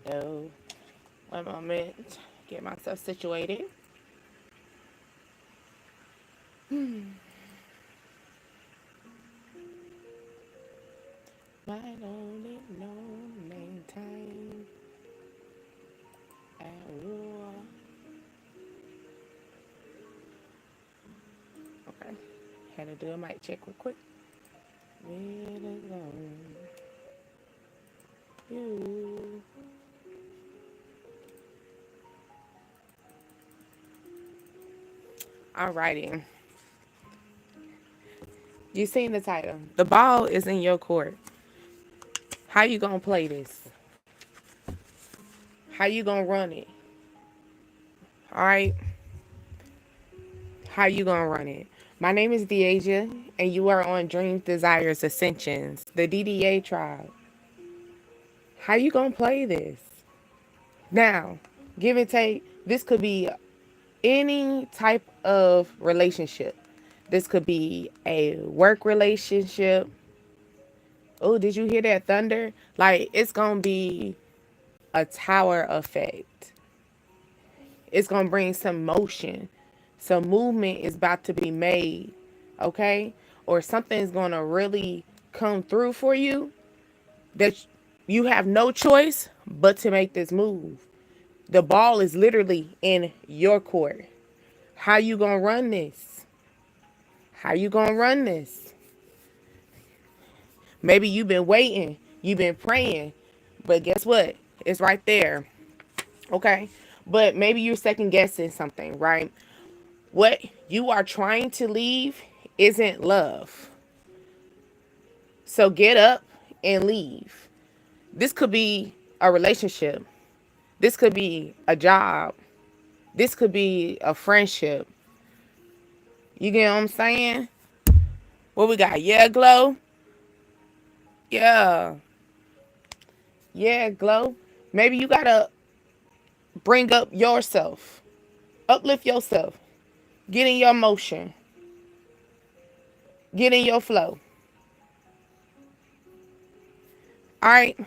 So, one moment. Get myself situated. My lonely, lonely time at war. Okay. Had to do a mic check real quick. Really alone. You. Alrighty. You seen the title. The ball is in your court. How you gonna play this? How you gonna run it? Alright? How you gonna run it? My name is Deasia, and you are on Dreams, Desires, Ascensions, the DDA tribe. How you gonna play this? Now, give and take, this could be any type of relationship. This could be a work relationship. Oh, did you hear that thunder? Like, it's gonna be a tower effect. It's gonna bring some motion. Some movement is about to be made, okay? Or something's gonna really come through for you that you have no choice but to make this move. The ball is literally in your court. How you gonna run this? How you gonna run this? Maybe you've been waiting, you've been praying, but guess what? It's right there. Okay? But maybe you're second guessing something, right? What you are trying to leave isn't love. So get up and leave. This could be a relationship. This could be a job. This could be a friendship. You get what I'm saying? What we got? Yeah, Glow? Yeah. Yeah, Glow. Maybe you gotta bring up yourself. Uplift yourself. Get in your motion. Get in your flow. Alright.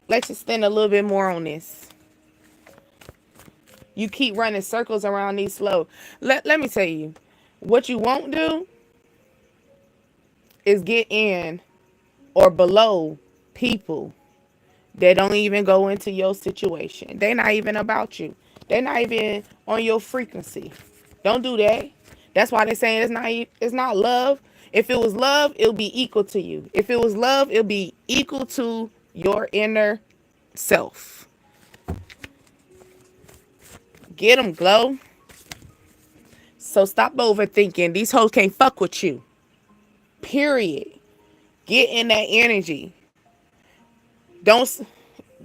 Let's extend a little bit more on this. You keep running circles around these slow. Let me tell you. What you won't do is get in or below people that don't even go into your situation. They're not even about you. They're not even on your frequency. Don't do that. That's why they're saying it's not love. If it was love, it'll be equal to you. If it was love, it'll be equal to your inner self. Get them, Glow. So stop overthinking. These hoes can't fuck with you. Period. Get in that energy. Don't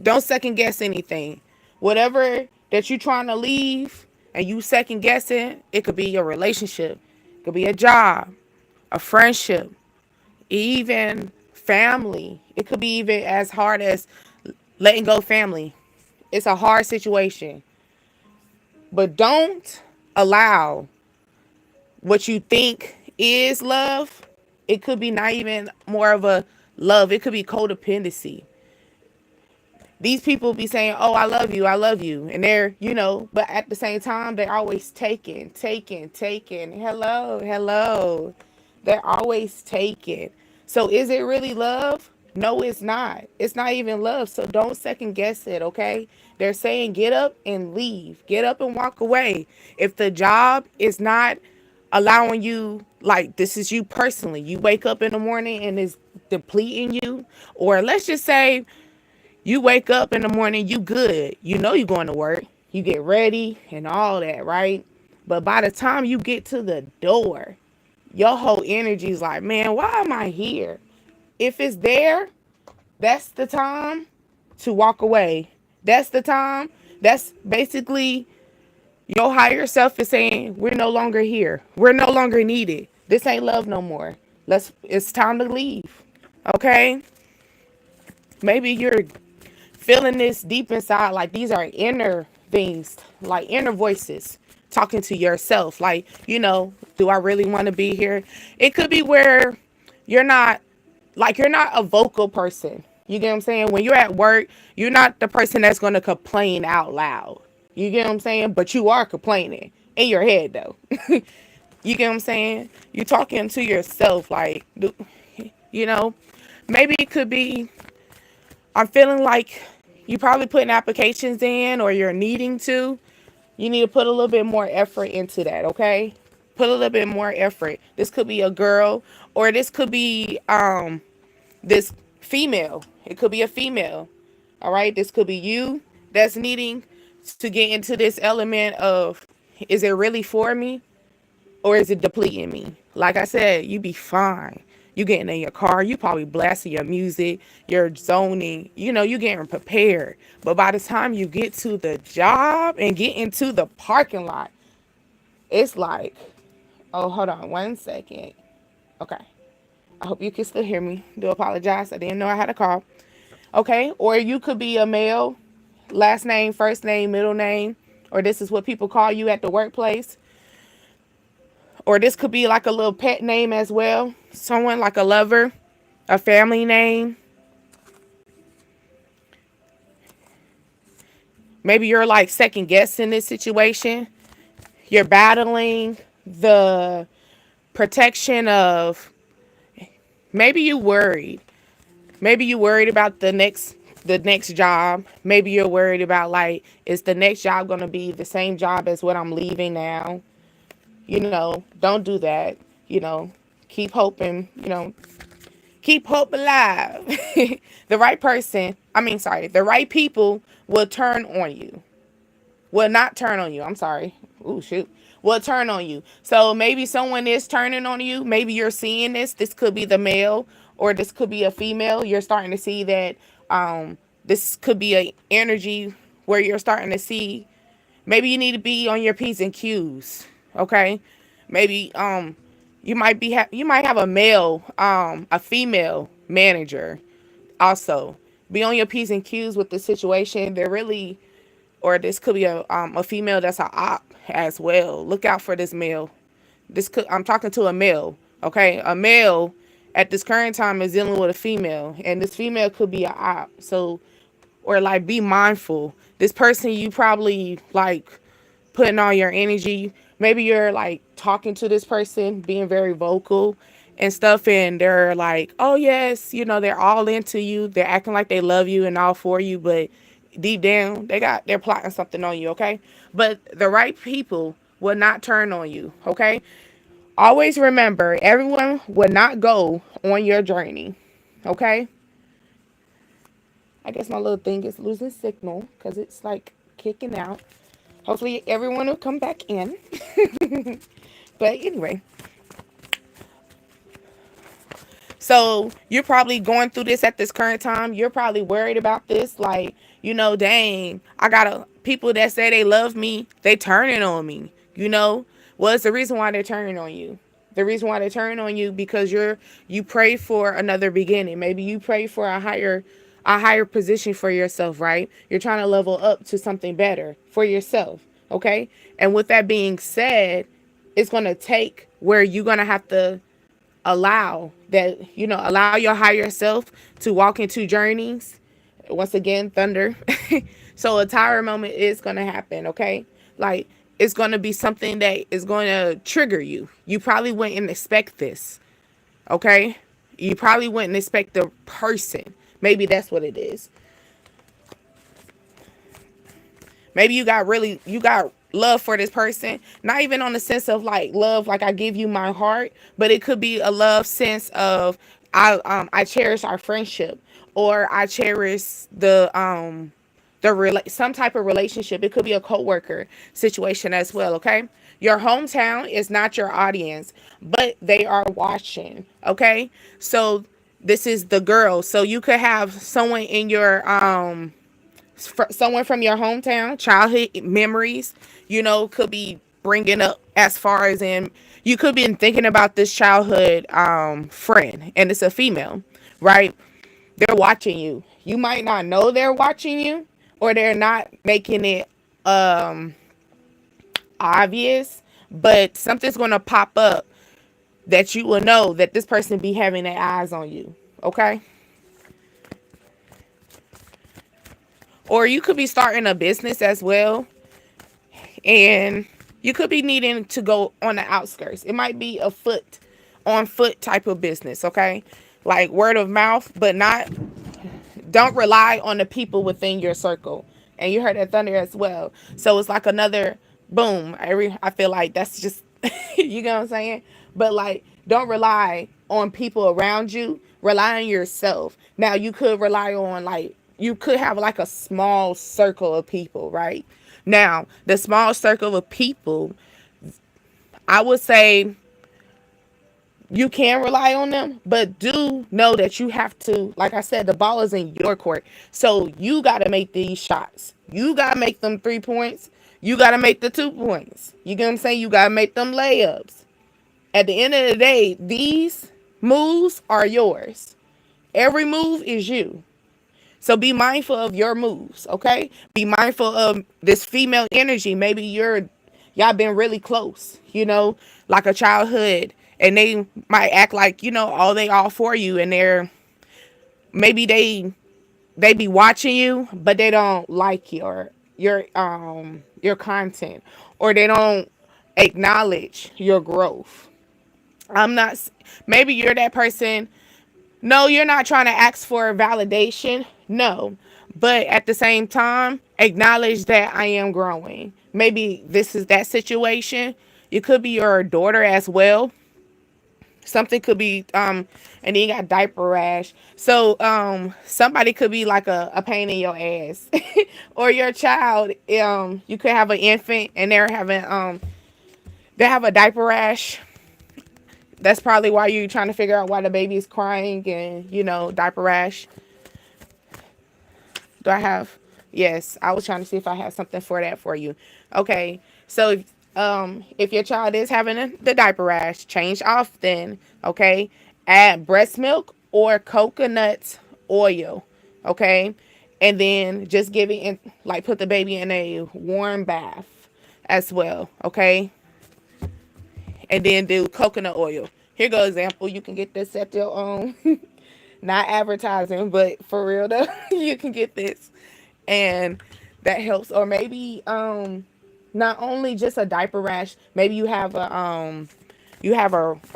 don't second guess anything. Whatever that you're trying to leave and you second guessing, it could be your relationship, it could be a job, a friendship, even family. It could be even as hard as letting go family. It's a hard situation. But don't allow what you think is love. It could be not even more of a love. It could be codependency. These people be saying, oh, I love you. And they're, but at the same time, they're always taking. Hello, hello. They're always taking. So is it really love? No, it's not. It's not even love. So don't second guess it, okay? They're saying get up and leave. Get up and walk away. If the job is not allowing you, like this is you personally, you wake up in the morning and it's depleting you, or let's just say you wake up in the morning, you good. You know you going to work. You get ready and all that, right? But by the time you get to the door, your whole energy is like, man, why am I here? If it's there, that's the time to walk away. That's the time. That's basically your higher self is saying, we're no longer here. We're no longer needed. This ain't love no more. It's time to leave. Okay? Maybe you're feeling this deep inside, like these are inner things, like inner voices talking to yourself, like, do I really want to be here? It could be where you're not a vocal person. You get what I'm saying? When you're at work, you're not the person that's going to complain out loud. You get what I'm saying? But you are complaining in your head, though. You get what I'm saying? You're talking to yourself, like, you know, maybe it could be, I'm feeling like you probably putting applications in or you're needing to. You need to put a little bit more effort into that, okay? Put a little bit more effort. This could be a girl, or this could be this female. It could be a female. All right? This could be you that's needing to get into this element of, is it really for me or is it depleting me? Like I said, you be fine. You getting in your car, you probably blasting your music, you're zoning, you getting prepared. But by the time you get to the job and get into the parking lot, it's like, oh, hold on 1 second. Okay. I hope you can still hear me. Do apologize. I didn't know I had a call. Okay. Or you could be a male, last name, first name, middle name, or this is what people call you at the workplace. Or this could be like a little pet name as well. Someone like a lover, a family name. Maybe you're like second guessing this situation. You're battling the protection of, maybe you worried. Maybe you worried about the next job. Maybe you're worried about, like, is the next job going to be the same job as what I'm leaving now? Don't do that. Keep hoping, keep hope alive. The right person, the right people will turn on you. Will not turn on you. I'm sorry. Ooh, shoot. Will turn on you. So maybe someone is turning on you. Maybe you're seeing this. This could be the male or this could be a female. You're starting to see that this could be a energy where you're starting to see, maybe you need to be on your P's and Q's. Okay? Maybe you might have a male, a female manager also. Be on your P's and Q's with the situation. They're really, or this could be a female that's a op as well. Look out for this male. I'm talking to a male, okay? A male at this current time is dealing with a female, and this female could be a op. So, or like, be mindful. This person, you probably like putting all your energy. Maybe you're like talking to this person, being very vocal and stuff, and they're like, oh yes, they're all into you. They're acting like they love you and all for you, but deep down, they're plotting something on you, okay? But the right people will not turn on you, okay? Always remember, everyone will not go on your journey, okay? I guess my little thing is losing signal because it's like kicking out. Hopefully everyone will come back in. But anyway. So you're probably going through this at this current time. You're probably worried about this. Like, dang, I got people that say they love me. They turning on me, Well, it's the reason why they're turning on you. The reason why they're turning on you because you pray for another beginning. Maybe you pray for a higher position for yourself, right? You're trying to level up to something better for yourself, okay? And with that being said, it's going to take where you're going to have to allow your higher self to walk into journeys. Once again, thunder. So a tower moment is going to happen, okay? Like, it's going to be something that is going to trigger you. You probably wouldn't expect this, okay? You probably wouldn't expect the person. Maybe that's what it is. Maybe you got love for this person, not even on the sense of like love, like I give you my heart, but it could be a love sense of I cherish our friendship, or I cherish some type of relationship. It could be a coworker situation as well, okay? Your hometown is not your audience, but they are watching, okay? So this is the girl. So you could have someone in your someone from your hometown, childhood memories, could be bringing up, as far as in, you could be thinking about this childhood friend, and it's a female, right? They're watching you. You might not know they're watching you, or they're not making it obvious, but something's going to pop up that you will know that this person be having their eyes on you, okay? Or you could be starting a business as well, and you could be needing to go on the outskirts. It might be a foot on foot type of business, okay? Like word of mouth, but not, don't rely on the people within your circle. And you heard that thunder as well. So it's like another boom. I feel like that's just you know what I'm saying? But like don't rely on people around you. Rely on yourself. Now you could rely on like you could have like a small circle of people, right? Now, the small circle of people, I would say you can rely on them, but do know that you have to, like I said, the ball is in your court. So you got to make these shots. You got to make them 3 points. You got to make the 2 points. You get what I'm saying? You got to make them layups. At the end of the day, these moves are yours. Every move is you. So be mindful of your moves, okay? Be mindful of this female energy. Maybe y'all been really close, like a childhood, and they might act like, all for you, and maybe they be watching you, but they don't like your content, or they don't acknowledge your growth. I'm not Maybe you're that person. No, you're not trying to ask for validation. No. But at the same time, acknowledge that I am growing. Maybe this is that situation. It could be your daughter as well. Something could be and then you got diaper rash. So somebody could be like a pain in your ass. Or your child, you could have an infant and they have a diaper rash. That's probably why you're trying to figure out why the baby is crying and, diaper rash. Do I have? Yes, I was trying to see if I have something for that for you. Okay, so if your child is having the diaper rash, change often. Okay, add breast milk or coconut oil. Okay, and then just give it put the baby in a warm bath as well. Okay, and then do coconut oil. Here goes example. You can get this at your own. Not advertising, but for real though, you can get this, and that helps. Or maybe not only just a diaper rash. Maybe you have a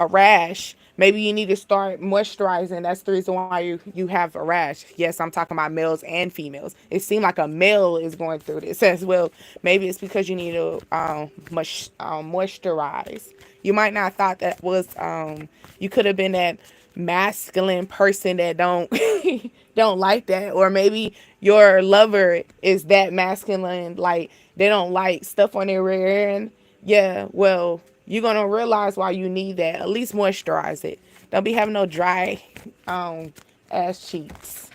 rash. Maybe you need to start moisturizing. That's the reason why you have a rash. Yes, I'm talking about males and females. It seemed like a male is going through this as well. Maybe it's because you need to moisturize. You might not thought that was you could have been that masculine person that don't don't like that, or maybe your lover is that masculine, like they don't like stuff on their rear end. Yeah, well, you're gonna realize why you need that. At least moisturize it. Don't be having no dry ass cheeks.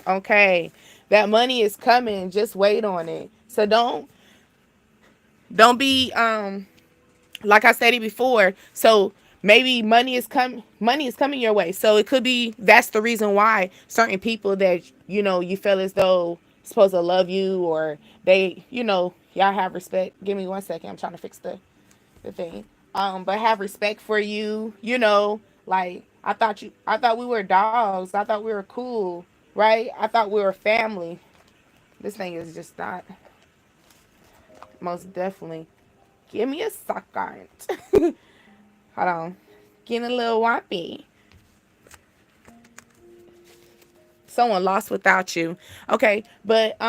Okay, that money is coming, just wait on it. So don't be like I said it before. So maybe money is coming your way. So it could be that's the reason why certain people that you feel as though supposed to love you, or they y'all have respect. Give me 1 second. I'm trying to fix the thing. But have respect for you. Like I thought we were dogs. I thought we were cool, right? I thought we were family. This thing is just not. Most definitely. Give me a second. Hold on. Getting a little whoppy. Someone lost without you. Okay, but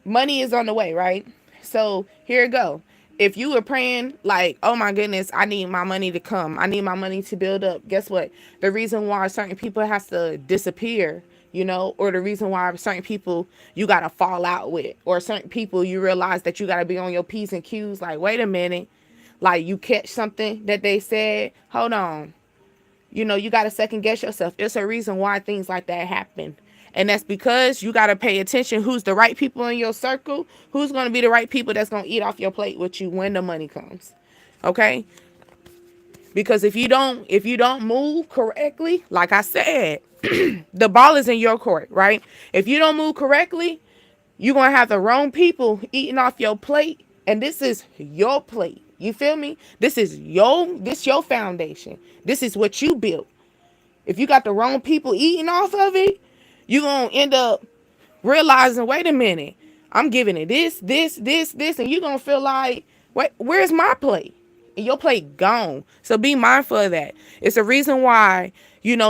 money is on the way, right? So here it go. If you were praying like, oh my goodness, I need my money to come. I need my money to build up. Guess what? The reason why certain people has to disappear, or the reason why certain people you got to fall out with, or certain people you realize that you got to be on your P's and Q's. Like, wait a minute. Like you catch something that they said, hold on. You got to second guess yourself. It's a reason why things like that happen. And that's because you got to pay attention who's the right people in your circle, who's going to be the right people that's going to eat off your plate with you when the money comes. Okay? Because if you don't move correctly, like I said, the ball is in your court, right? If you don't move correctly, you're going to have the wrong people eating off your plate, and this is your plate. You feel me? This your foundation. This is what you built. If you got the wrong people eating off of it, you're going to end up realizing, wait a minute, I'm giving it this, and you're gonna feel like, wait, where's my plate? And your plate gone. So be mindful of that. It's a reason why,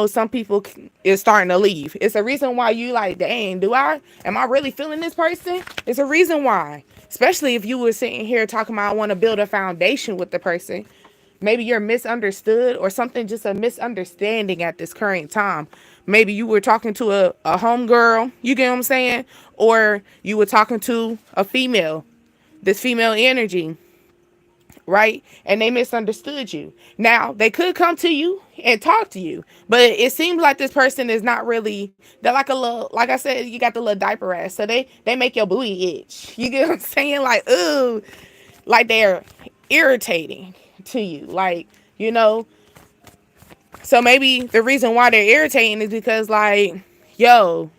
some people is starting to leave. It's a reason why you like, dang, am I really feeling this person? It's a reason why. Especially if you were sitting here talking about I want to build a foundation with the person. Maybe you're misunderstood or something, just a misunderstanding at this current time. Maybe you were talking to a homegirl, you get what I'm saying? Or you were talking to a female, this female energy, right? And they misunderstood you. Now, they could come to you and talk to you, but it seems like this person is not really, they're like a little, like I said, you got the little diaper ass. So they make your booty itch. You get what I'm saying? Like, ooh, like they're irritating to you. Like, so maybe the reason why they're irritating is because like, yo,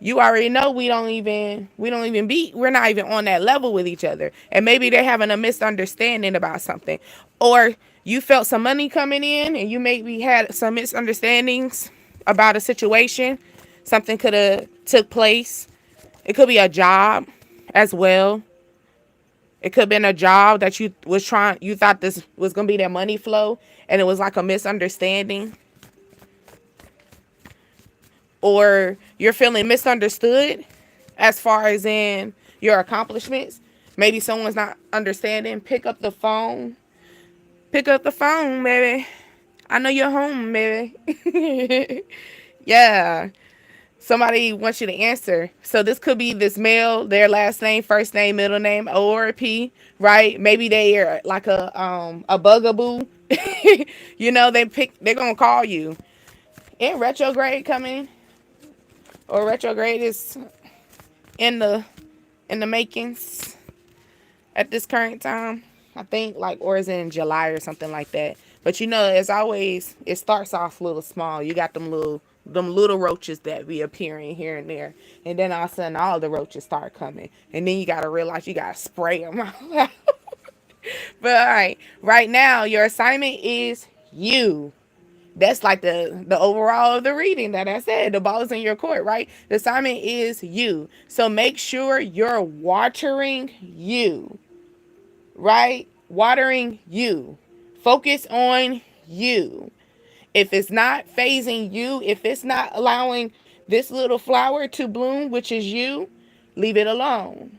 you already know we're not even on that level with each other. And maybe they're having a misunderstanding about something. Or you felt some money coming in and you maybe had some misunderstandings about a situation. Something could have took place. It could be a job as well. It could have been a job that you thought this was going to be their money flow, and it was like a misunderstanding. Or you're feeling misunderstood as far as in your accomplishments. Maybe someone's not understanding. Pick up the phone. Pick up the phone, baby. I know you're home, baby. Yeah. Somebody wants you to answer. So this could be this male, their last name, first name, middle name, O or a P, right? Maybe they are like a bugaboo. They're gonna call you. In retrograde coming, or retrograde is in the makings at this current time. I think or is it in July or something like that. But as always, it starts off a little small. You got them little roaches that be appearing here and there. And then all of a sudden, all the roaches start coming. And then you got to realize you got to spray them out. But all right now, your assignment is you. That's like the overall of the reading that I said. The ball is in your court, right? The assignment is you. So make sure you're watering you, right? Watering you. Focus on you. If it's not phasing you, if it's not allowing this little flower to bloom, which is you, leave it alone.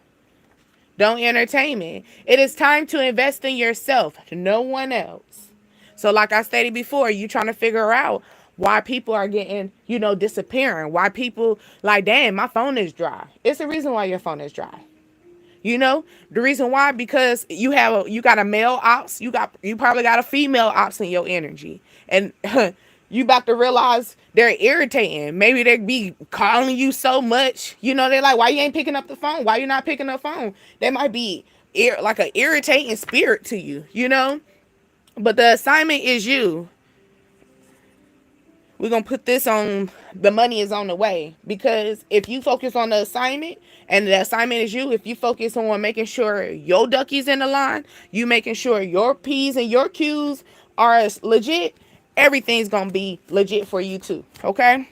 Don't entertain it. It is time to invest in yourself, no one else. So like I stated before, you trying to figure out why people are getting, disappearing. Why people like, damn, my phone is dry. It's the reason why your phone is dry. The reason why, because you got a male ops, you probably got a female ops in your energy. And you about to realize they're irritating. Maybe they be calling you so much. They're like, why you ain't picking up the phone? Why you not picking up the phone? They might be like an irritating spirit to you, But the assignment is you. We're going to put this on, the money is on the way. Because if you focus on the assignment, and the assignment is you, if you focus on making sure your duckies in the line, you making sure your P's and your Q's are legit, everything's going to be legit for you too. Okay?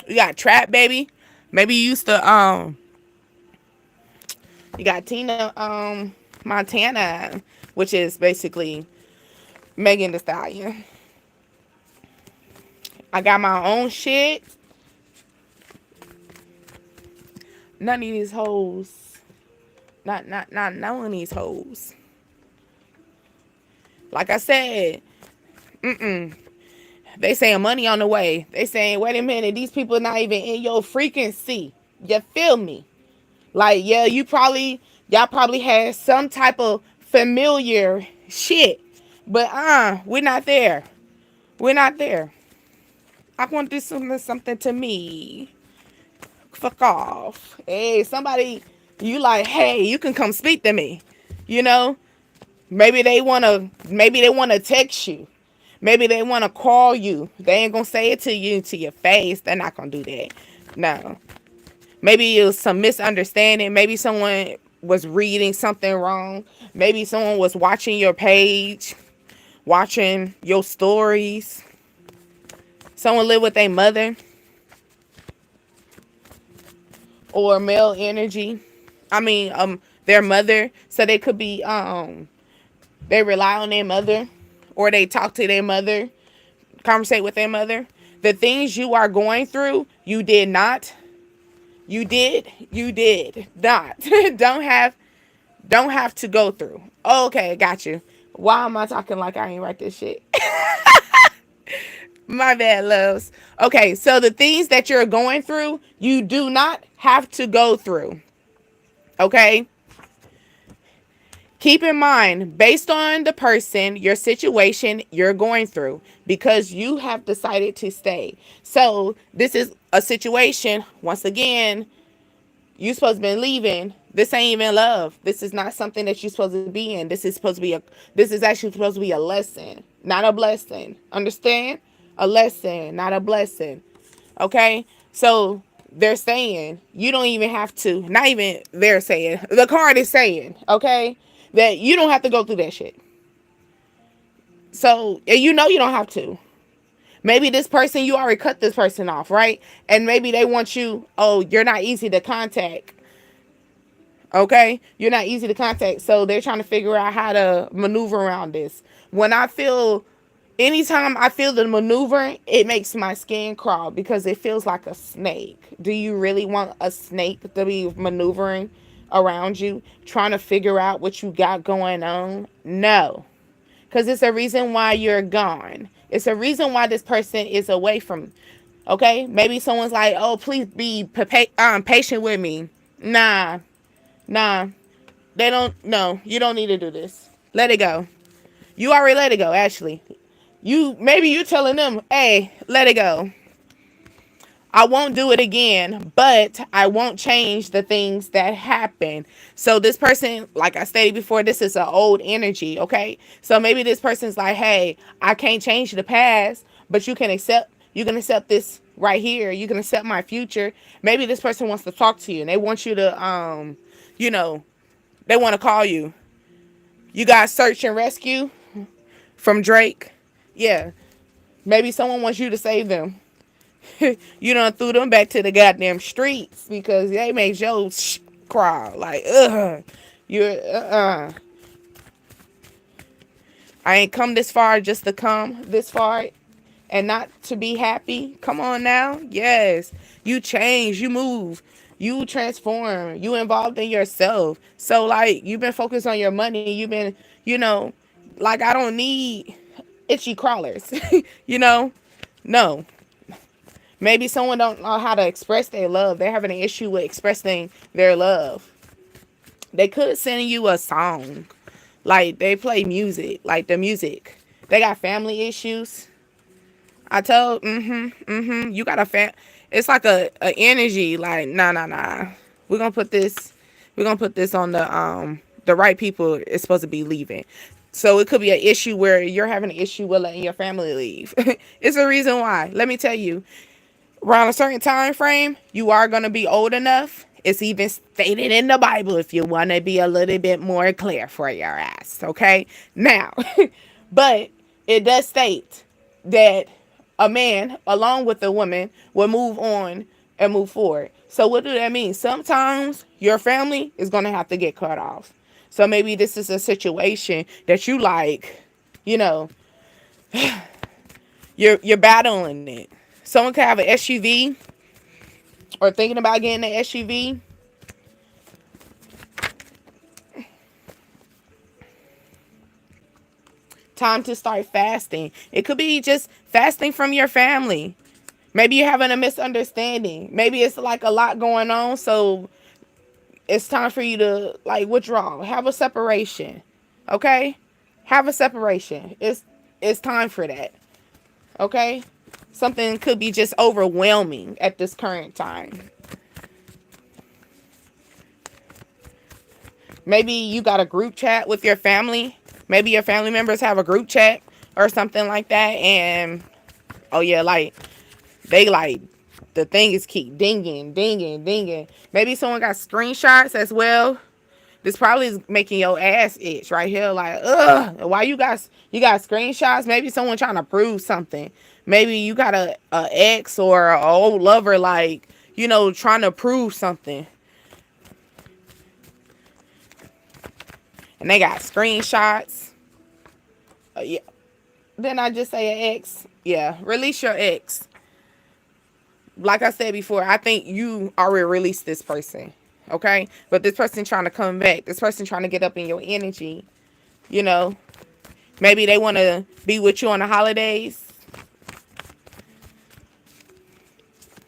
You got Trap Baby. Maybe you used to, you got Tina, Montana, which is basically Megan Thee Stallion. I got my own shit. None of these hoes. Not none of these hoes. Like I said, they saying money on the way. They saying, wait a minute, these people not even in your frequency. You feel me? Like, yeah, y'all probably had some type of familiar shit. But we're not there. We're not there. I want this something to me. Fuck off. Hey, somebody, you like, hey, you can come speak to me. Maybe they wanna text you. Maybe they wanna call you. They ain't gonna say it to you to your face. They're not gonna do that. No. Maybe it was some misunderstanding. Maybe someone was reading something wrong. Maybe someone was watching your page, watching your stories. Someone live with their mother. or male energy. I mean, their mother. So they could be they rely on their mother, or they talk to their mother, conversate with their mother. The things you are going through, you did not. You did not. Don't have to go through. Okay, got you. Why am I talking like I ain't write this shit? My bad, loves. Okay, so the things that you're going through, you do not have to go through. Okay? Keep in mind, based on the person, your situation you're going through, because you have decided to stay. So, this is a situation, once again, you supposed to be leaving. This ain't even love. This is not something that you're supposed to be in. This is actually supposed to be a lesson, not a blessing. Understand? A lesson, not a blessing. Okay? So they're saying you don't even have to, not even they're saying, the card is saying, okay, that you don't have to go through that shit. So you know you don't have to. Maybe this person, you already cut this person off, right? And maybe they want you, oh, you're not easy to contact. Okay? You're not easy to contact. So they're trying to figure out how to maneuver around this. Anytime I feel the maneuver, it makes my skin crawl because it feels like a snake. Do you really want a snake to be maneuvering around you, trying to figure out what you got going on? No. Because it's a reason why you're gone. It's a reason why this person is away from. Okay? Maybe someone's like, oh, please be patient with me. Nah. They don't. No, you don't need to do this. Let it go. You already let it go, actually. Maybe you telling them, hey, let it go. I won't do it again, but I won't change the things that happen. So this person, like I stated before, this is an old energy, okay? So maybe this person's like, hey, I can't change the past, but you can accept this right here. You can accept my future. Maybe this person wants to talk to you and they want you to, they want to call you. You got Search and Rescue from Drake. Yeah. Maybe someone wants you to save them. You done threw them back to the goddamn streets because they made your crawl. Like, I ain't come this far just to come this far and not to be happy. Come on now. Yes. You change, you move, you transform, you involved in yourself. So like you've been focused on your money. You've been, like I don't need itchy crawlers, No. Maybe someone don't know how to express their love. They're having an issue with expressing their love. They could send you a song. Like they play music, like the music. They got family issues. I told, you got it's like a energy, like, nah. We're gonna put this on the right people is supposed to be leaving. So it could be an issue where you're having an issue with letting your family leave. It's a reason why. Let me tell you. Around a certain time frame, you are going to be old enough. It's even stated in the Bible if you want to be a little bit more clear for your ass, okay? Now, but it does state that a man, along with a woman, will move on and move forward. So what do that mean? Sometimes your family is going to have to get cut off. So maybe this is a situation that you like, you're battling it. Someone could have an SUV or thinking about getting an SUV. Time to start fasting. It could be just fasting from your family. Maybe you're having a misunderstanding. Maybe it's like a lot going on. So it's time for you to like withdraw. Have a separation. Okay? Have a separation. It's time for that. Okay? Something could be just overwhelming at this current time. Maybe you got a group chat with your family. Maybe your family members have a group chat or something like that. And, oh yeah, like, they like, the thing is keep dinging. Maybe someone got screenshots as well. This probably is making your ass itch right here. Like, ugh, why you got screenshots? Maybe someone trying to prove something. Maybe you got a ex or an old lover, like, trying to prove something. And they got screenshots. Yeah. Then I just say an ex. Yeah, release your ex. Like I said before, I think you already released this person. Okay? But this person trying to come back. This person trying to get up in your energy. Maybe they want to be with you on the holidays.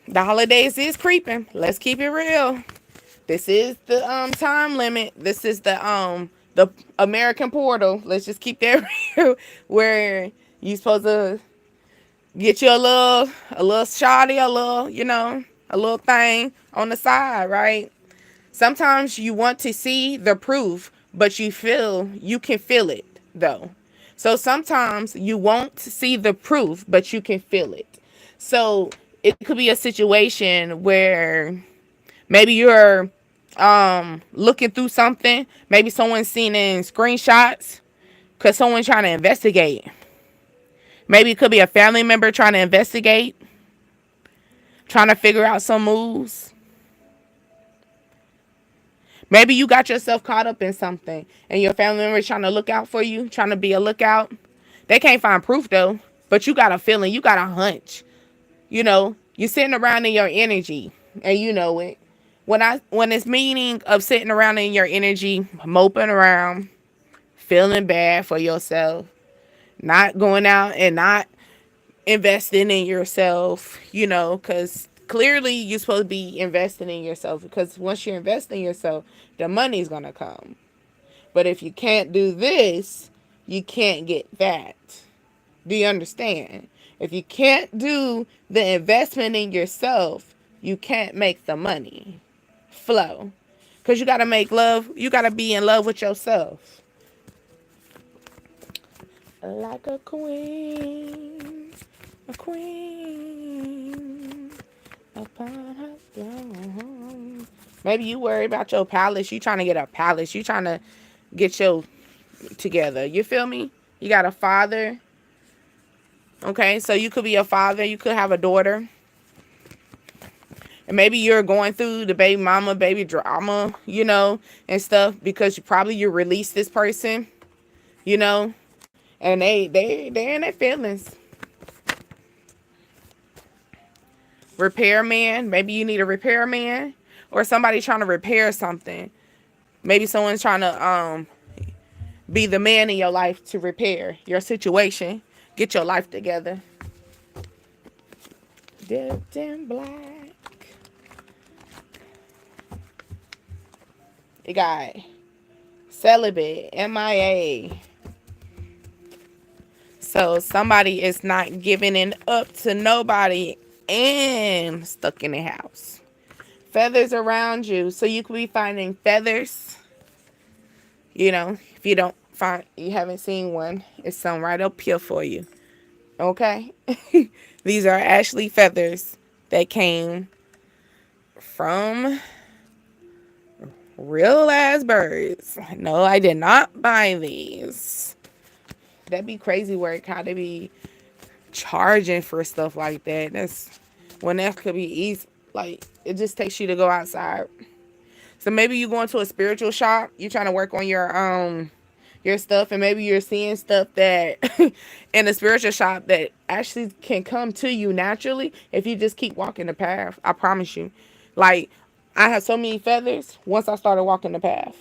The holidays is creeping. Let's keep it real. This is the time limit. This is the American portal. Let's just keep that real. Where you supposed to get you a little shawty, a little thing on the side, right? Sometimes you want to see the proof, but you can feel it though. So sometimes you won't see the proof, but you can feel it. So it could be a situation where maybe you're looking through something. Maybe someone's seen in screenshots because someone's trying to investigate. Maybe it could be a family member trying to investigate, trying to figure out some moves. Maybe you got yourself caught up in something and your family member is trying to look out for you, trying to be a lookout. They can't find proof though, but you got a feeling, you got a hunch. You're sitting around in your energy and you know it. When it's meaning of sitting around in your energy, moping around, feeling bad for yourself, not going out and not investing in yourself, because clearly you're supposed to be investing in yourself, because once you're investing in yourself, the money's going to come. But if you can't do this, you can't get that. Do you understand? If you can't do the investment in yourself, you can't make the money flow. Because you got to make love. You got to be in love with yourself. Like a queen upon her throne. Maybe you worry about your palace. You trying to get a palace. You trying to get your together. You feel me? You got a father. Okay, so you could be a father. You could have a daughter. And maybe you're going through the baby mama, baby drama, and stuff because you released this person, and they're in their feelings. Repairman. Maybe you need a repairman or somebody trying to repair something. Maybe someone's trying to be the man in your life to repair your situation. Get your life together. Dipped in black. You got celibate, MIA. So somebody is not giving it up to nobody and stuck in the house. Feathers around you. So you could be finding feathers. If you haven't seen one, it's some right up here for you. Okay? These are actually feathers that came from real ass birds. No, I did not buy these. That'd be crazy work how they be charging for stuff like that. That could be easy. Like, it just takes you to go outside. So maybe you going to a spiritual shop, you're trying to work on your stuff, and maybe you're seeing stuff that in a spiritual shop that actually can come to you naturally if you just keep walking the path. I promise you. Like, I have so many feathers once I started walking the path.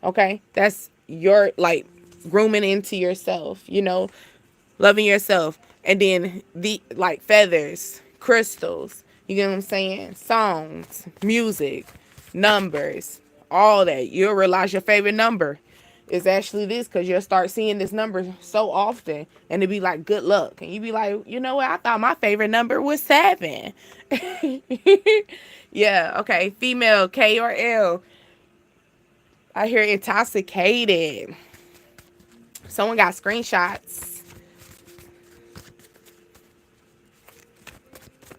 Okay? That's your, grooming into yourself, loving yourself. And then feathers, crystals, you get what I'm saying? Songs, music, numbers, all that. You'll realize your favorite number is actually this, because you'll start seeing this number so often and it'd be like good luck. And you'd be like, you know what? I thought my favorite number was 7. Yeah, okay. Female, K or L. I hear intoxicated. Someone got screenshots.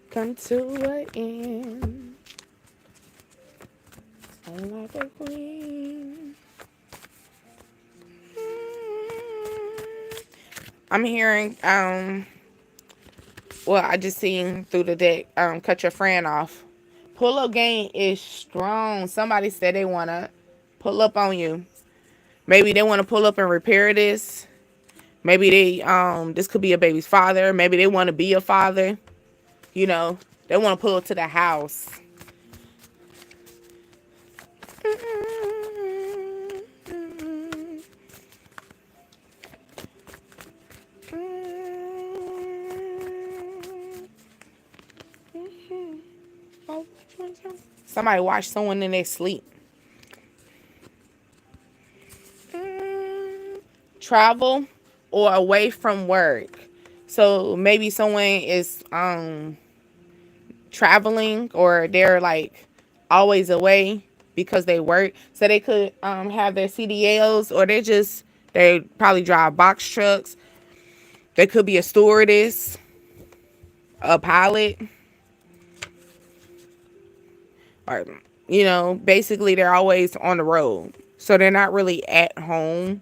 Come to an end. I'm like a queen. I'm hearing Well, I just seen through the deck, cut your friend off. Pull up game is strong. Somebody said they want to pull up on you. Maybe they want to pull up and repair this. Maybe this could be a baby's father. Maybe they want to be a father. You know, they want to pull up to the house. Somebody watch someone in their sleep. Travel or away from work. So maybe someone is traveling, or they're like always away because they work. So they could have their CDLs, or they probably drive box trucks. They could be a stewardess, a pilot, or basically they're always on the road. So they're not really at home.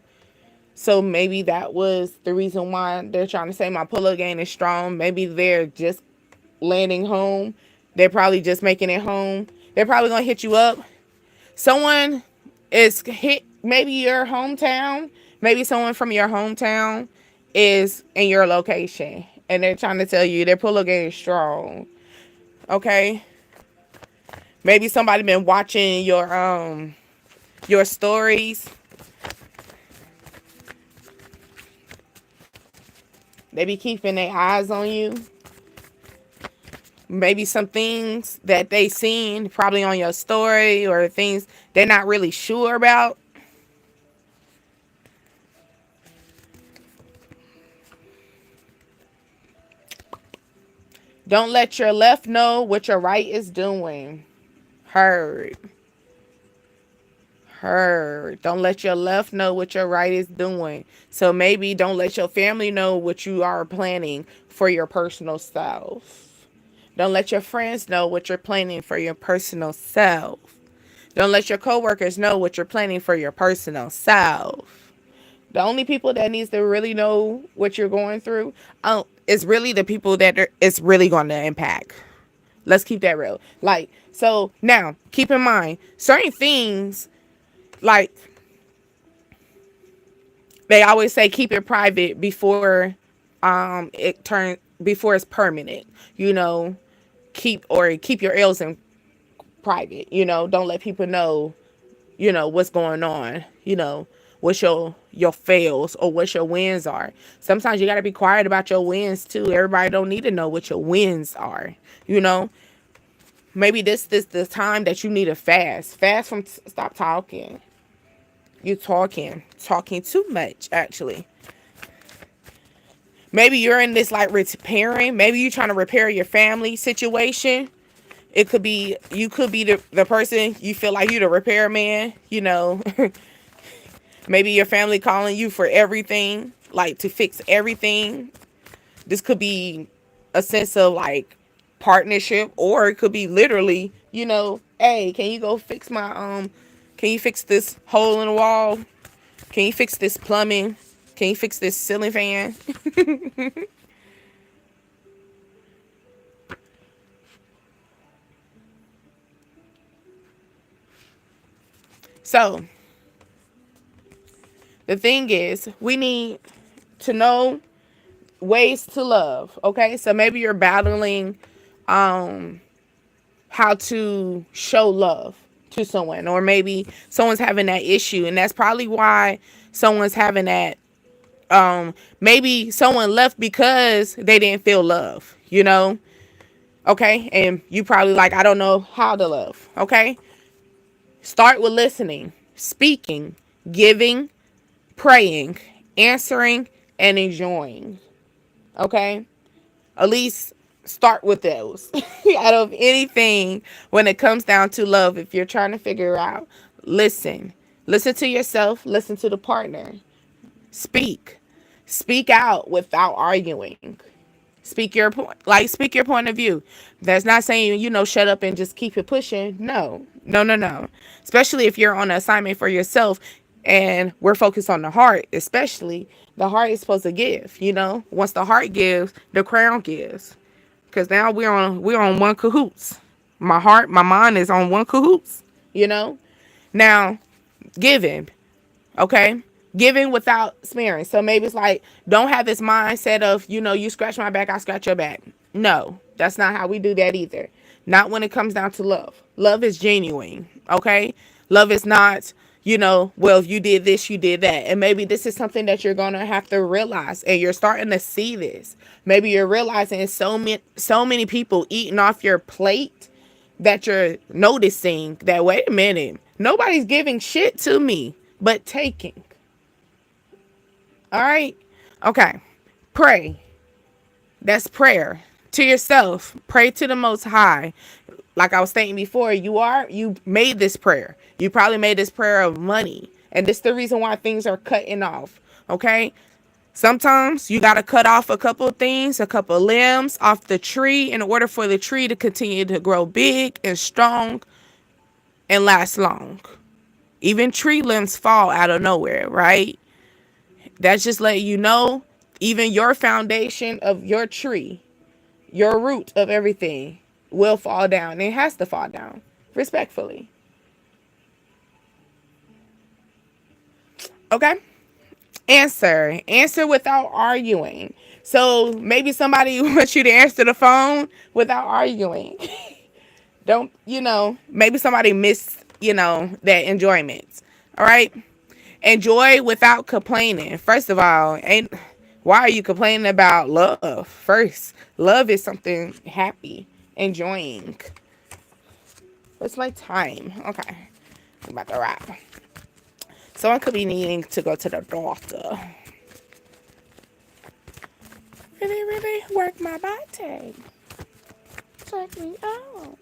So maybe that was the reason why they're trying to say my pull-up game is strong. Maybe they're just landing home. They're probably just making it home. They're probably going to hit you up. Someone is hit, maybe your hometown. Maybe someone from your hometown is in your location. And they're trying to tell you their pull-up game is strong. Okay? Maybe somebody been watching your stories. They be keeping their eyes on you. Maybe some things that they seen probably on your story, or things they're not really sure about. Don't let your left know what your right is doing. Heard. Don't let your left know what your right is doing. So maybe don't let your family know what you are planning for your personal self. Don't let your friends know what you're planning for your personal self. Don't let your coworkers know what you're planning for your personal self. The only people that needs to really know what you're going through is really the people that it's really going to impact. Let's keep that real. Like, so now keep in mind certain things. Like, they always say keep it private before before it's permanent. Keep your ills in private. Don't let people know, what's going on. What your fails or what your wins are. Sometimes you got to be quiet about your wins too. Everybody don't need to know what your wins are. Maybe this the time that you need to fast from stop talking. You talking too much, actually. Maybe you're in this like repairing. Maybe you're trying to repair your family situation. It could be, you could be the person, you feel like you're the repairman, Maybe your family calling you for everything, like to fix everything. This could be a sense of like partnership, or it could be literally, hey, can you go fix can you fix this hole in the wall? Can you fix this plumbing? Can you fix this ceiling fan? So, the thing is, we need to know ways to love, okay? So maybe you're battling how to show love to someone, or maybe someone's having that issue, and that's probably why someone's having that. Maybe someone left because they didn't feel love, okay? And you probably like, I don't know how to love, okay? Start with listening, speaking, giving, praying, answering, and enjoying. Okay? At least start with those. Out of anything, when it comes down to love, if you're trying to figure out, listen. Listen to yourself. Listen to the partner. Speak. Speak out without arguing. Speak your point. Like, speak your point of view. That's not saying, shut up and just keep it pushing. No. Especially if you're on an assignment for yourself, and we're focused on the heart. Especially, the heart is supposed to give. Once the heart gives, the crown gives. because now we're on one cahoots. My heart, my mind is on one cahoots. You know. Now, giving, okay, giving without sparing. So maybe it's like, don't have this mindset of, you scratch my back, I scratch your back. No, that's not how we do that either. Not when it comes down to love. Love is genuine, okay? Love is not, well, if you did this, you did that. And maybe this is something that you're going to have to realize, and you're starting to see this. Maybe you're realizing so many people eating off your plate that you're noticing that, wait a minute, nobody's giving shit to me, but taking. All right? Okay. Pray. That's prayer to yourself. Pray to the Most High. Like I was stating before, you made this prayer. You probably made this prayer of money. And this is the reason why things are cutting off. Okay? Sometimes you got to cut off a couple of things, a couple of limbs off the tree in order for the tree to continue to grow big and strong and last long. Even tree limbs fall out of nowhere, right? That's just letting you know, even your foundation of your tree, your root of everything will fall down. It has to fall down, respectfully. Okay? Answer without arguing. So maybe somebody wants you to answer the phone without arguing. Don't, maybe somebody missed, that enjoyment. All right? Enjoy without complaining. First of all, why are you complaining about love? First, love is something happy, enjoying. What's my time? Okay. I'm about to wrap. Someone could be needing to go to the doctor. Really, really work my body. Check me out.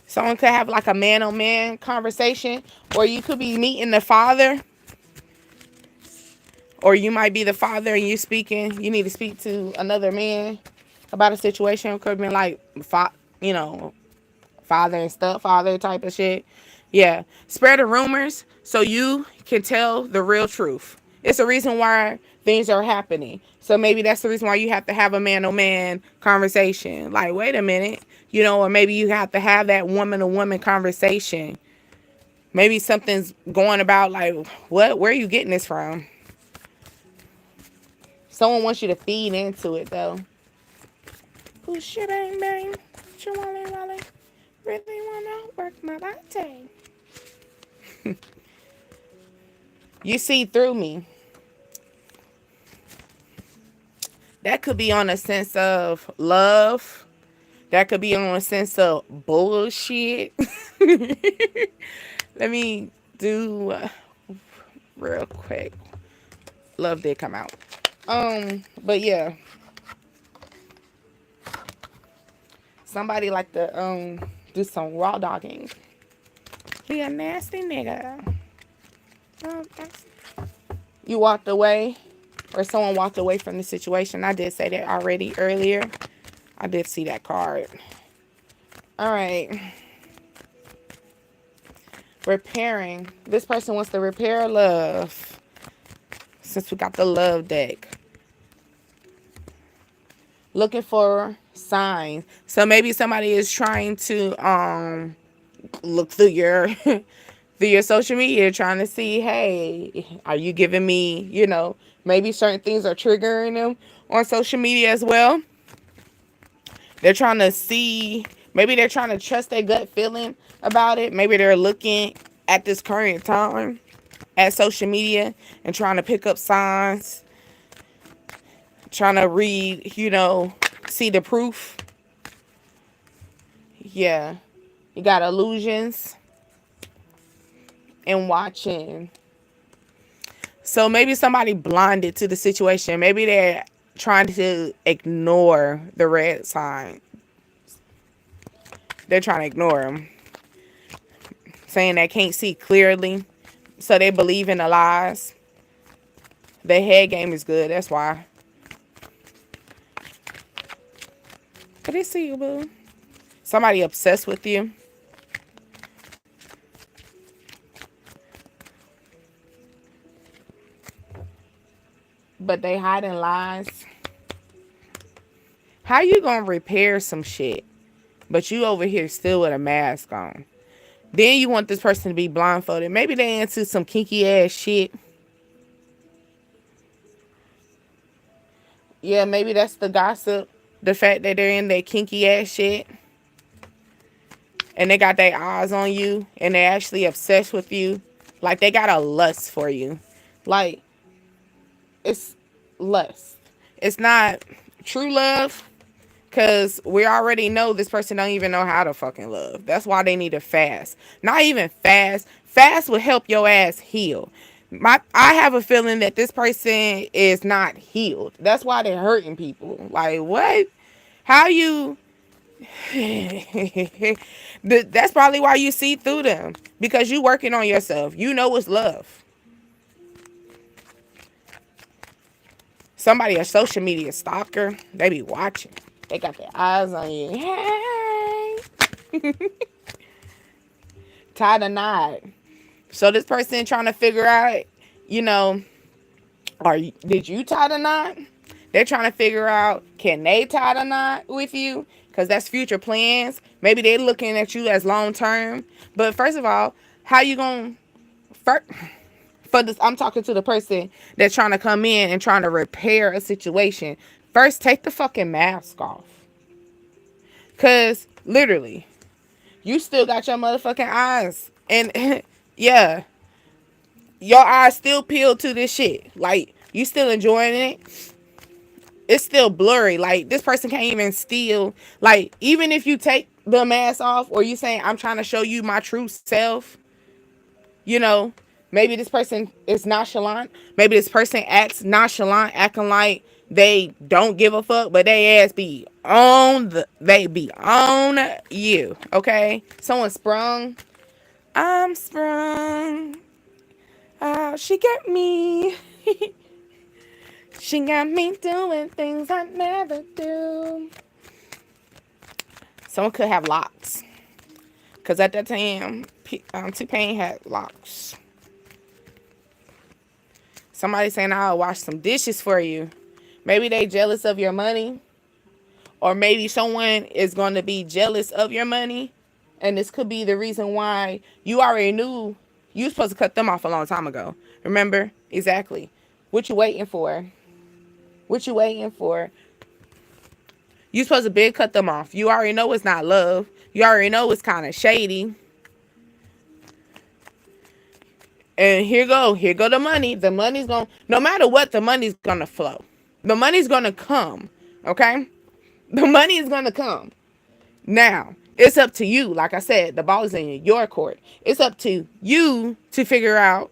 Someone could have like a man-on-man conversation, or you could be meeting the father, or you might be the father and you need to speak to another man about a situation. It could have been like, father and stepfather type of shit. Yeah. Spread the rumors so you can tell the real truth. It's a reason why things are happening. So maybe that's the reason why you have to have a man-on-man conversation. Like, wait a minute, or maybe you have to have that woman-to-woman conversation. Maybe something's going about like, where are you getting this from? Someone wants you to feed into it, though. Oh, shit, bang, bang. Wally. Really wanna work my body. You see through me. That could be on a sense of love. That could be on a sense of bullshit. Let me do real quick. Love did come out. But yeah. Somebody like to do some raw dogging. He a nasty nigga. You walked away, or someone walked away from the situation. I did say that already earlier. I did see that card. All right. Repairing. This person wants to repair love. Since we got the love deck. Looking for signs. So maybe somebody is trying to look through your through your social media, trying to see, hey, are you giving me, maybe certain things are triggering them on social media as well. They're trying to see, maybe they're trying to trust their gut feeling about it. Maybe they're looking at this current time at social media and trying to pick up signs, trying to read, see the proof. Yeah. You got illusions and watching. So maybe somebody blinded to the situation. Maybe they're trying to ignore the red sign. They're trying to ignore them. Saying they can't see clearly. So they believe in the lies. Their head game is good. That's why. But they see you, boo. Somebody obsessed with you. But they hiding lies. How you gonna repair some shit, but you over here still with a mask on? Then you want this person to be blindfolded. Maybe they into some kinky ass shit. Yeah, maybe that's the gossip. The fact that they're in that kinky ass shit. And they got their eyes on you. And they're actually obsessed with you. Like, they got a lust for you. Like, it's lust. It's not true love. Because we already know this person don't even know how to fucking love. That's why they need to fast. Not even fast. Fast will help your ass heal. I have a feeling that this person is not healed. That's why they're hurting people. Like, what? How you... That's probably why you see through them. Because you working on yourself. You know it's love. Somebody, a social media stalker, they be watching. They got their eyes on you. Hey. Tie the knot. So this person trying to figure out, you know, did you tie the knot? They're trying to figure out, can they tie the knot with you? Because that's future plans. Maybe they're looking at you as long term. But first of all, how you going to... For this, I'm talking to the person that's trying to come in and trying to repair a situation. First, take the fucking mask off. Because, literally, you still got your motherfucking eyes. And, yeah, your eyes still peeled to this shit. Like, you still enjoying it. It's still blurry. Like, this person can't even steal. Like, even if you take the mask off or you saying, I'm trying to show you my true self, you know, maybe this person is nonchalant. Maybe this person acts nonchalant, acting like they don't give a fuck, but they ass be on you. Okay? Someone sprung. I'm sprung. Oh, she got me. She got me doing things I never do. Someone could have locks. Because at that time, T-Pain had locks. Somebody saying, I'll wash some dishes for you. Maybe they jealous of your money. Or maybe someone is going to be jealous of your money. And this could be the reason why you already knew you were supposed to cut them off a long time ago. Remember? Exactly. What you waiting for? What you waiting for? You supposed to big cut them off. You already know it's not love. You already know it's kind of shady. And here go the money. The money's going, no matter what, the money's going to flow. The money's going to come. Okay? The money is going to come. Now, it's up to you. Like I said, the ball is in your court. It's up to you to figure out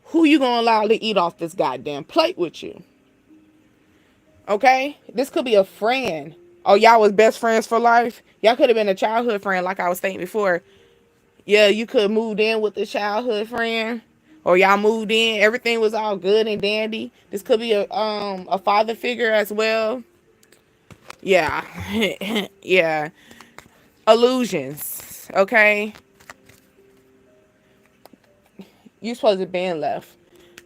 who you going to allow to eat off this goddamn plate with you. Okay? This could be a friend. Oh, y'all was best friends for life? Y'all could have been a childhood friend like I was saying before. Yeah, you could have moved in with the childhood friend. Or y'all moved in. Everything was all good and dandy. This could be a father figure as well. Yeah. Yeah. Illusions. Okay? You supposed to be left.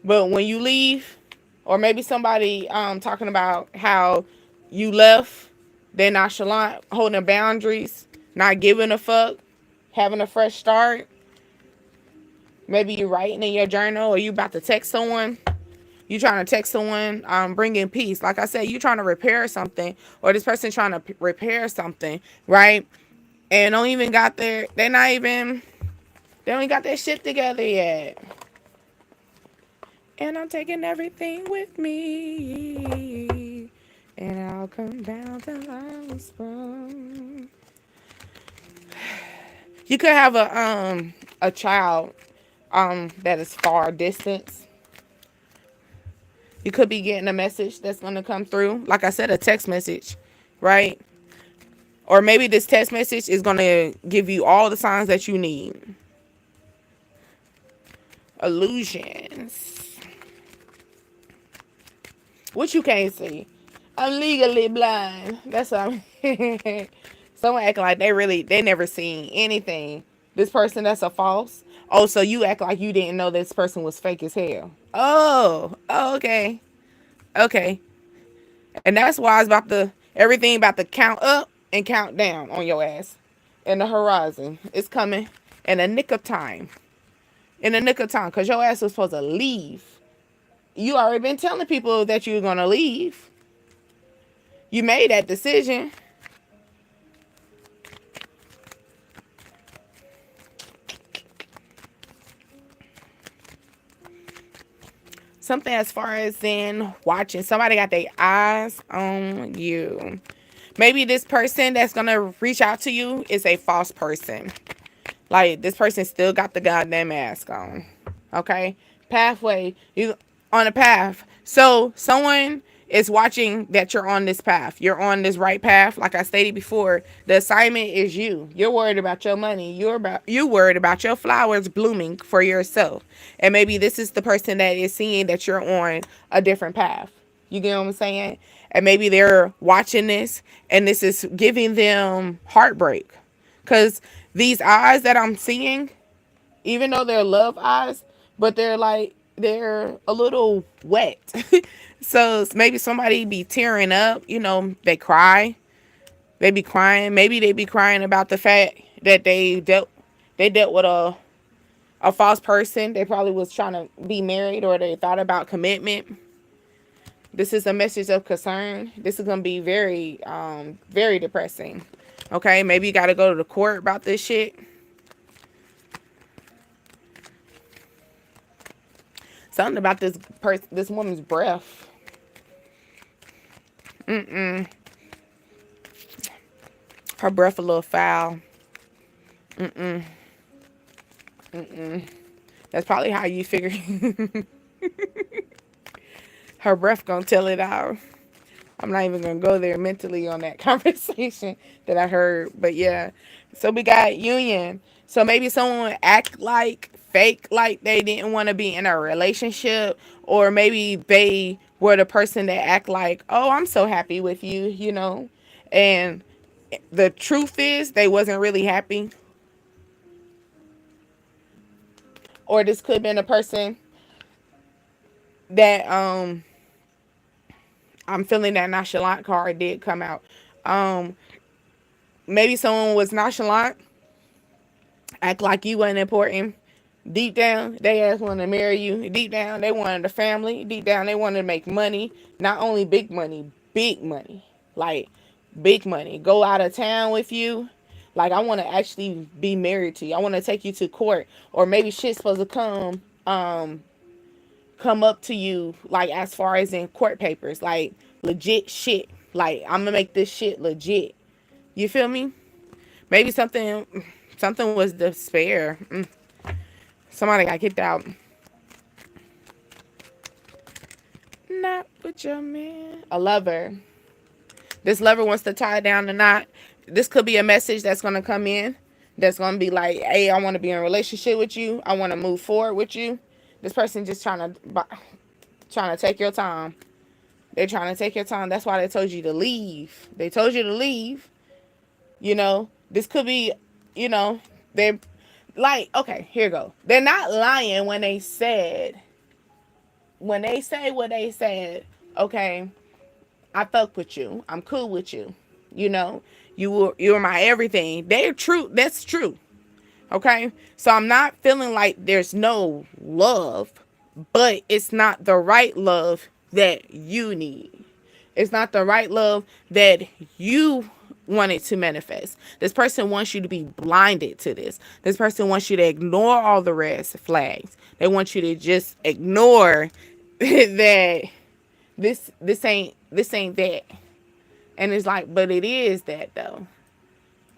But when you leave, or maybe somebody talking about how you left, they're nonchalant, holding boundaries, not giving a fuck, having a fresh start. Maybe you're writing in your journal, or you about to text someone. You trying to text someone, bringing peace. Like I said, you trying to repair something, or this person trying to repair something, right? And don't even got their, they don't even got their shit together yet. And I'm taking everything with me, and I'll come down till I'm sprung. You could have a child that is far distance. You could be getting a message that's going to come through. Like I said, a text message, right? Or maybe this text message is going to give you all the signs that you need. Illusions. What you can't see? I'm legally blind. That's what I'm... Someone acting like they never seen anything. This person that's a false. Oh, so you act like you didn't know this person was fake as hell. Oh, okay. Okay. And that's why I was about to, Everything about to count up and count down on your ass. And the horizon is coming in a nick of time. In a nick of time. Because your ass was supposed to leave. You already been telling people that you're going to leave. You made that decision. Something as far as in watching. Somebody got their eyes on you. Maybe this person that's going to reach out to you is a false person. Like, this person still got the goddamn mask on. Okay? Pathway. You on a path. So, someone is watching that you're on this path. You're on this right path. Like I stated before, the assignment is you. You're worried about your money. You worried about your flowers blooming for yourself. And maybe this is the person that is seeing that you're on a different path. You get what I'm saying? And maybe they're watching this and this is giving them heartbreak. Because these eyes that I'm seeing, even though they're love eyes, but they're a little wet. So maybe somebody be tearing up, they cry. They be crying. Maybe they be crying about the fact that they dealt with a false person. They probably was trying to be married, or they thought about commitment. This is a message of concern. This is going to be very, very depressing. Okay, maybe you got to go to the court about this shit. Something about this woman's breath. Her breath a little foul. That's probably how you figure. Her breath gonna tell it all. I'm not even gonna go there mentally on that conversation that I heard. But yeah. So we got union. So maybe someone act like fake like they didn't want to be in a relationship, or maybe they were the person that act like, oh, I'm so happy with you, and the truth is they wasn't really happy. Or this could have been a person that I'm feeling that nonchalant card did come out. Maybe someone was nonchalant, act like you wasn't important. Deep down, they ass wanted to marry you. Deep down, they wanted a family. Deep down, they wanted to make money. Not only big money, big money. Like, big money. Go out of town with you. Like, I want to actually be married to you. I want to take you to court. Or maybe shit's supposed to come up to you, like, as far as in court papers. Like, legit shit. Like, I'm going to make this shit legit. You feel me? Maybe something was despair. Somebody got kicked out. Not with your man. A lover. This lover wants to tie down the knot. This could be a message that's going to come in. That's going to be like, hey, I want to be in a relationship with you. I want to move forward with you. This person just trying to take your time. They're trying to take your time. That's why they told you to leave. They told you to leave. This could be, they're like, okay, here you go. They're not lying when they say what they said, okay, I fuck with you. I'm cool with you. You're my everything. They're true. That's true. Okay. So I'm not feeling like there's no love, but it's not the right love that you need. It's not the right love that you wanted to manifest. This person wants you to be blinded to this. This person wants you to ignore all the red flags. They want you to just ignore that this ain't that. And it's like, but it is that though.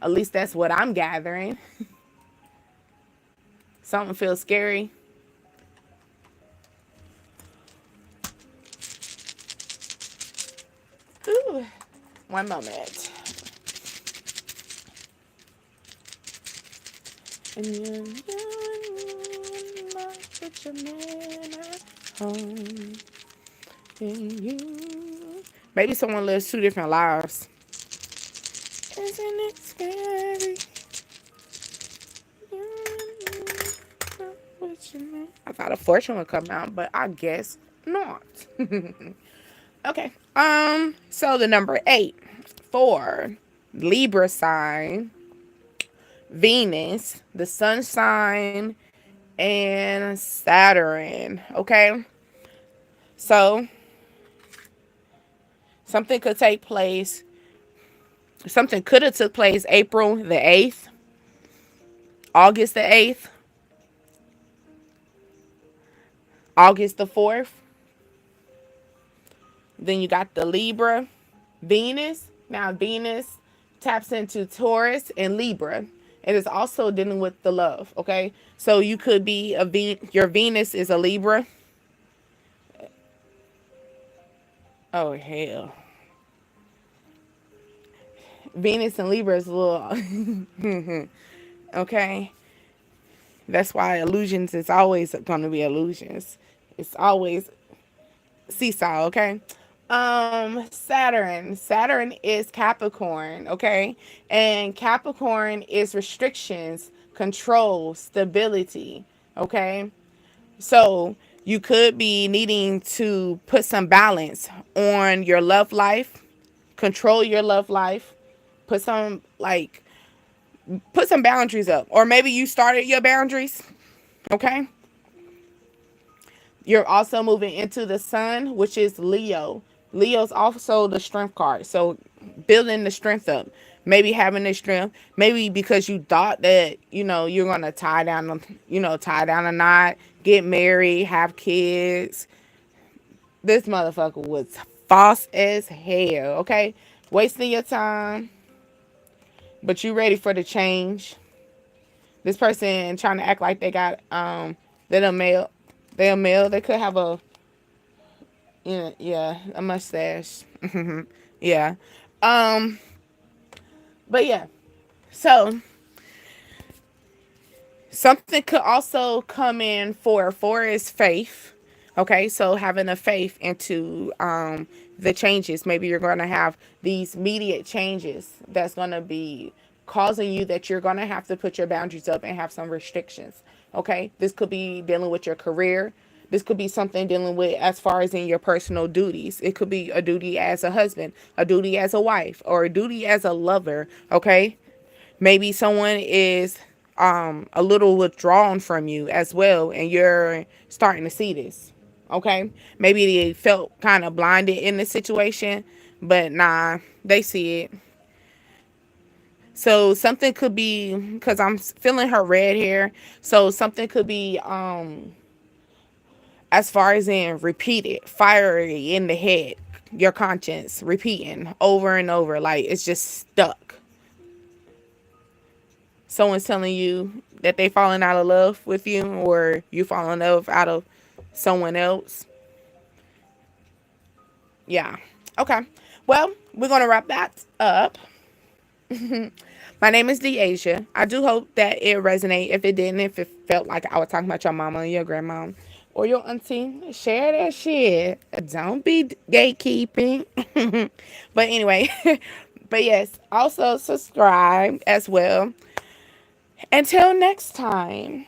At least that's what I'm gathering. Something feels scary. Ooh, one moment. And you're not with your man at home. And you. Maybe someone lives two different lives. Isn't it scary? I thought a fortune would come out, but I guess not. Okay. So the number 8. 4, Libra sign, Venus, the sun sign, and Saturn. Okay? So, something could take place. Something could have took place April the 8th, August the 8th, August the 4th. Then you got the Libra, Venus. Now, Venus taps into Taurus and Libra. It is also dealing with the love, okay? So you could be your Venus is a Libra. Oh, hell. Venus and Libra is a little, okay? That's why illusions is always going to be illusions. It's always seesaw, okay? Saturn is Capricorn, okay? And Capricorn is restrictions, control, stability, okay? So you could be needing to put some balance on your love life, control your love life, put some boundaries up, or maybe you started your boundaries, okay? You're also moving into the sun, which is Leo. Leo's also the strength card. So building the strength up. Maybe having the strength. Maybe because you thought that, you're going to tie down a knot, get married, have kids. This motherfucker was false as hell, okay? Wasting your time. But you ready for the change. This person trying to act like they got, they're a male. They're male. They could have a mustache. Yeah. But yeah. So something could also come in for is faith. Okay, so having a faith into the changes. Maybe you're going to have these immediate changes that's going to be causing you that you're going to have to put your boundaries up and have some restrictions. Okay, this could be dealing with your career. This could be something dealing with as far as in your personal duties. It could be a duty as a husband, a duty as a wife, or a duty as a lover. Okay, maybe someone is a little withdrawn from you as well, and you're starting to see this. Okay, maybe they felt kind of blinded in the situation, but nah, they see it. So something could be, because I'm feeling her red here, so something could be as far as in repeated, fiery in the head, your conscience repeating over and over, like it's just stuck. Someone's telling you that they falling out of love with you, or you falling in love out of someone else. Yeah. Okay. Well, we're going to wrap that up. My name is Deasia. I do hope that it resonated. If it didn't, if it felt like I was talking about your mama, your grandma, or your auntie, share that shit. Don't be gatekeeping. But anyway, but yes, also subscribe as well. Until next time.